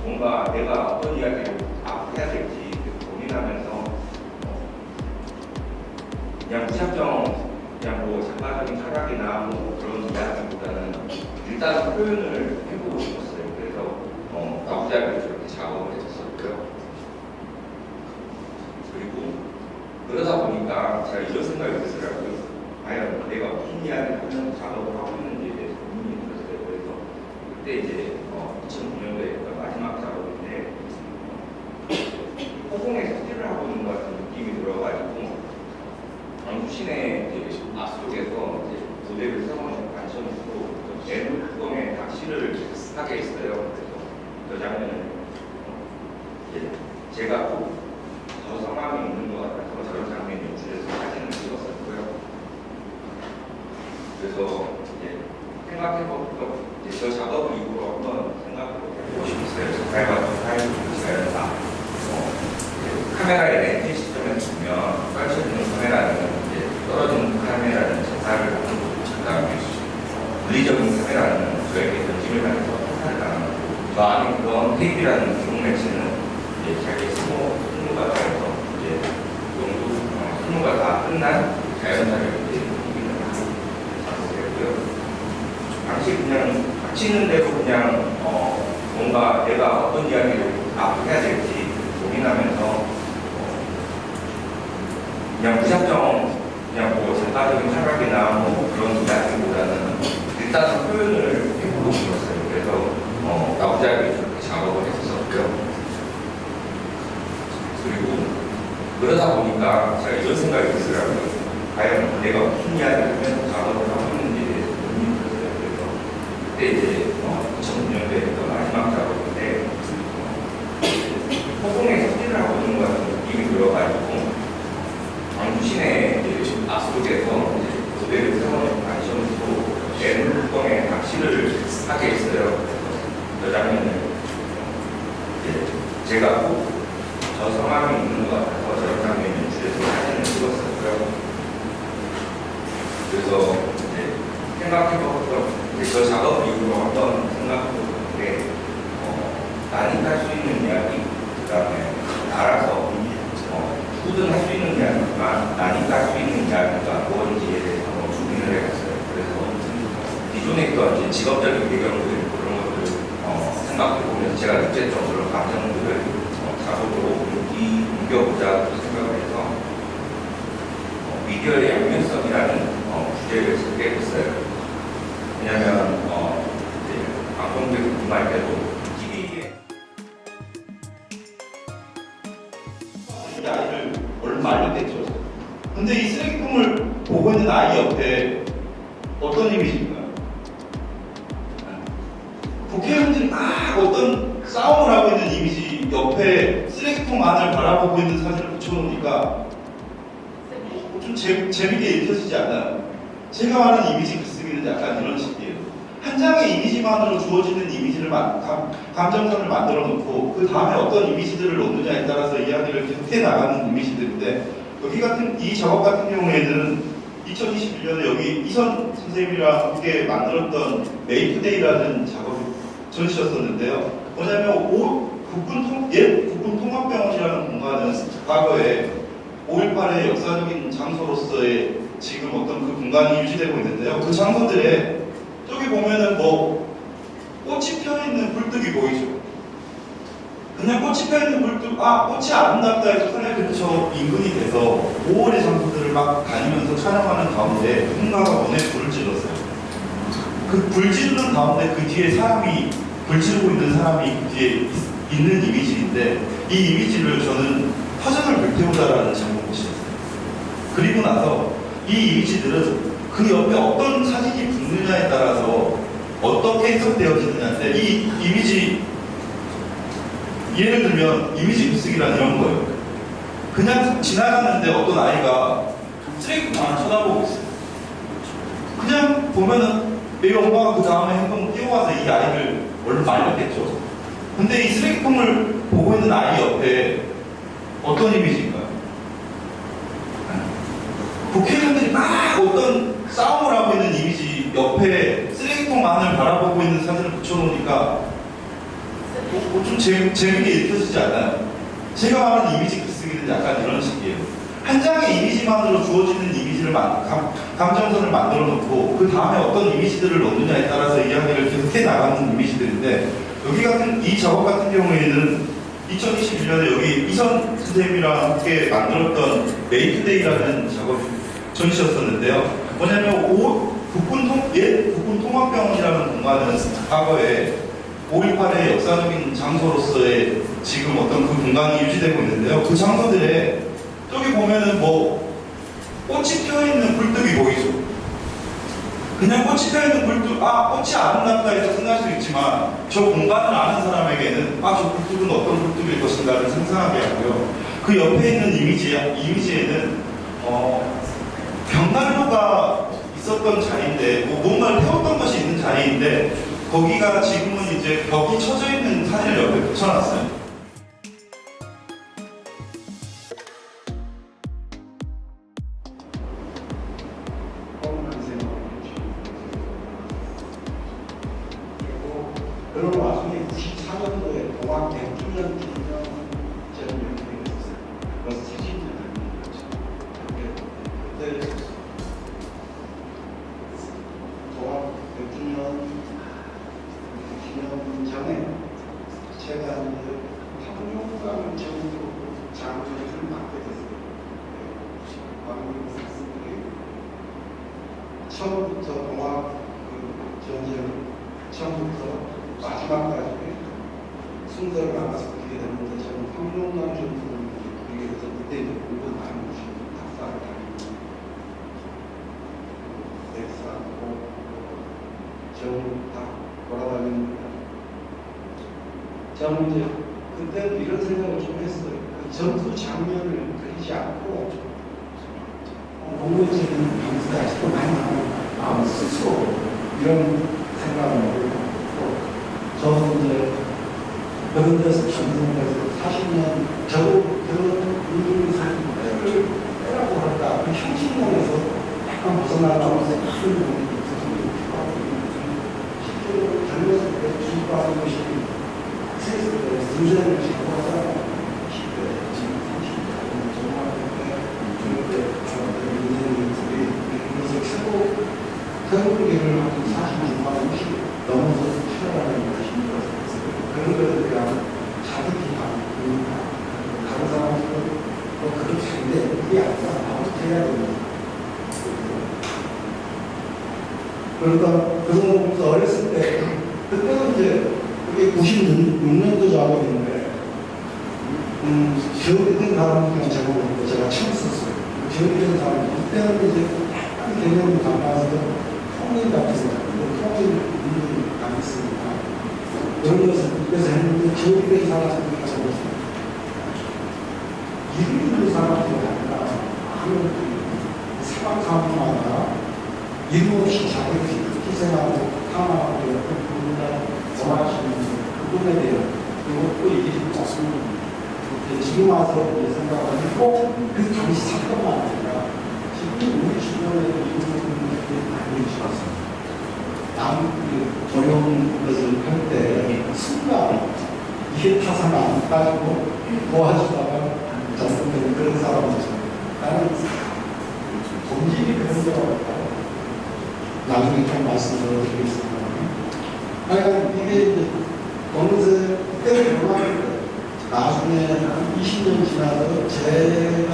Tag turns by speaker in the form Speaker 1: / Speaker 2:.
Speaker 1: 뭔가 내가 어떤 이야기를 앞으로 해야 될지 고민하면서 그냥 무작정 그냥 뭐 작가적인 철학이나 뭐 그런 이야기보다는 일단 표현을 해보고 싶었어요. 그래서 나부작을 저렇게 작업을 했었고요. 그리고 그러다 보니까 제가 이런 생각이 들더라고요. 과연 내가 무슨 이야기를 하면서 작업을 하고 있는지에 대해서 고민이 들었어요. 그래서 그때 이제 2009년도에 마지막 작업인데 허공에 석질을 하고 있는 것 같은 느낌이 들어가지고 광주 시내 앞쪽에서 무대를 세워놓은 관점으로 내부 구멍에 낚시를 하게 했어요. 그래서 그 장면을 제가 꼭 저 상황에 있는 것 같아서 저런 장면 연출해서 사진을 찍었었고요. 그래서 생각해보고 저 작업을 이후로 한번 생각해보고 싶었어요. 밟았던 타입을 카메라의 렌즈 시점에 보면 펼쳐지는 카메라는 떨어지는 카메라는 전사를 하는 거고, 물리적인 카메라는 저에게 던짐을 당해서 폭탄을 당하는 거고, 저 안에 그런 테이프라는 기록 매치는 자기 스무가 돼서 스무가 다 끝난 자연사를 느끼는 작업이었고요. 당시 그냥 같이 있는 대로 그냥 뭔가 내가 어떤 이야기를 앞으로 해야 될지 고민하면서 그냥 무작정 그냥 뭐 작가적인 철학이나 뭐 그런 이야기보다는 일단 표현을 해보고 싶었어요. 그래서 나부작을 이렇게 작업을 했었고요. 그리고 그러다 보니까 제가 이런 생각이 들더라고요. 과연 내가 무슨 이야기를 하면서 작업을 하고 있는지에 대해서 고민이 들었어요. 그래서 그때 이제 2009년도에 했던 마지막 작업인데 허공에 석질을 하고 있는 것 같은 느낌이 들어가지고 광주 시내 앞쪽에서 무대를 세워놓은 관점으로 내부 구멍에 낚시를 하게 했어요. 그 장면을 제가 꼭 저 상황이 있는 것 같아서 저런 장면 연출해서 사진을 찍었었고요. 그래서 생각해보고 저 작업 이후로 한번 생각해보는데 많이 할 수 있는 이야기, 그 다음에 알아서 누구든 할 수 있는 이야기지만 많이 할 수 있는 이야기가 무엇인지에 대해서 한번 고민을 해봤어요. 그래서 기존에 있던 직업적인 배경들 그런 것들을 생각해보면서 제가 느꼈던 그런 감정들을 작업으로 옮겨보자 생각을 해서 미디어의 양면성이라는 주제를 쓰게 됐어요. 왜냐하면 방송국에서 근무할 때도 TV에
Speaker 2: 이 아이를 얼마 알렸겠죠. 근데 이 쓰레기통을 보고 있는 아이 옆에 어떤 이미지인가요? 국회의원들이 막 어떤 싸움을 하고 있는 이미지 옆에 쓰레기통 안을 바라보고 있는 사진을 붙여놓으니까 좀 재밌게 읽혀지지 않나요? 제가 말하는 이미지 글쓰기는 약간 이런 식이에요. 한 장의 이미지만으로 주어지는 이미지를 감정선을 만들어 놓고 그 다음에 어떤 이미지들을 넣느냐에 따라서 이야기를 계속 해나가는 이미지들인데 이 작업 같은 경우에는 2021년에 여기 이선 선생님이랑 함께 만들었던 메이크데이라는 작업을 전시셨었는데요. 뭐냐면 옛 국군통합병원이라는 공간은 과거에 5.18의 역사적인 장소로서의 지금 어떤 그 공간이 유지되고 있는데요. 그 장소들에 저기 보면은 뭐 꽃이 펴있는 굴뚝이 보이죠. 그냥 꽃이 펴있는 굴뚝, 꽃이 아름답다 해서 사람들이 저 인근이 돼서 5월의 장소들을 막 다니면서 촬영하는 가운데 누군가가 문에 불을 질렀어요. 그 불 지르는 가운데 그 뒤에 불 지르고 있는 사람이 그 뒤에 있는 이미지인데 이 이미지를 저는 화전을 불태우다라는 제목을 지었어요. 그리고 나서 이 이미지들은 그 옆에 어떤 사진이 붙느냐에 따라서 어떻게 해석되어지느냐인데 이 이미지 예를 들면 이미지 글쓰기란 이런 거예요. 그냥 지나가는데 어떤 아이가 쓰레기통 하나 쳐다보고 있어요. 그냥 보면은 내 엄마가 그 다음에 행동을 뛰어와서 이 아이를 얼른 말렸겠죠. 근데 이 쓰레기통을 보고 있는 아이 옆에 어떤 이미지인가요? 국회의원들이 막 어떤 싸움을 하고 있는 이미지 옆에 쓰레기통 안을 바라보고 있는 사진을 붙여놓으니까 좀 재밌게 읽혀지지 않나요? 제가 말하는 이미지 글쓰기는 약간 이런 식이에요. 한 장의 이미지만으로 주어지는 이미지를 감정선을 만들어 놓고 그 다음에 어떤 이미지들을 넣느냐에 따라서 이야기를 계속 해나가는 이미지들인데, 여기 같은 이 작업 같은 경우에는 2021년에 여기 이선 선생님이랑 함께 만들었던 메이크데이라는 작업 전시였었는데요. 뭐냐면 옛 국군통합병원이라는 공간은 과거에 5.18의 역사적인 장소로서의 지금 어떤 그 공간이 유지되고 있는데요. 그 장소들에 저기 보면은 뭐 꽃이 피어있는 굴뚝이 보이죠. 그냥 꽃이 피어있는 굴뚝, 꽃이 아름답다 해서 생각할 수 있지만 저 공간을 아는 사람에게는 저 굴뚝은 어떤 굴뚝일 것인가를 상상하게 하고요. 그 옆에 있는 이미지에는 벽난로가 있었던 자리인데 뭔가를 태웠던 것이 있는 자리인데, 거기가 지금은 이제 벽이 쳐져 있는 사진을 옆에 붙여놨어요.
Speaker 3: 그런 와중에 94년도에 동학 100주년 기념전을 이렇게 했었어요. 그래서 사진을 남긴 거죠. 그때 동학 100주년 기념전에 제가 황룡강 정도 장소를 맡게 됐어요. 처음부터 동학 전쟁 처음부터 마지막까지 순서를 나가서 그리게 됐는데, 저는 황룡강 전투를 그리게 돼서 그때 이제 공부 많이 오시고 학사를 다니고 역사하고 정을 다 돌아다니는데, 저는 이제 그때 이런 생각을 좀 했어요. 그 전투 장면을 그리지 않고 공무적인 방식이 아직도 많이 나오는 스스로 이런 생각을 하고, 저는 이제 그런 데서 전쟁에서 40년 저도 그런 인물 사진을 빼라고 할까, 그 형식론에서 약간 벗어나가면서 큰 부분이 있어서 실제로 젊었을 때 주입하는 것이 문제를 잡아서 10대, 지금 30대, 정말 중학교 인생들이 그래서 최고 태국계를 한 40년 50 넘어서 치러가는 것이 힘들었어요. 그런 것에 대한 자극이 많으니까 다른 사람들은 그렇게 하는데 그게 아니라 나부터 해야 됩니다. 그러니까 그런 거 보면서 어렸을 때 그때는 이제 그게 96년도 작업인데 기억이 된 사람은 그냥 제목으로 제가 처음 썼어요. 기억이 된 사람은 그때는 이제 약간 개념이 달라서 통일 같은 생각인데 통일 운동이 안 있으니까 그런 것을 그래서 했는데 기억이 된 사람은 적었어요. 이름 있는 사람들이 아니라 사방사방마다 이름 없이 자기 희생하고 탐하고 그분보다 원하시는 그분에 대한 그것도 얘기 좀 짰습니다. 지금 와서 생각하면 꼭그 당시 사건만 아니라 지금 우리 주변에 이런 분들이 많이 있었어요. 남 조용 것을 할 때 순간 이게 타산 안 빠지고 도와주다가 잘못되는 그런 사람이죠. 나는 본질이 그런 경우가 없다고 나중에 좀 말씀을 드리겠습니다. 하여간 이게 이제 어느새 그때는 몰랐는데 나중에 한 20년 지나서 제가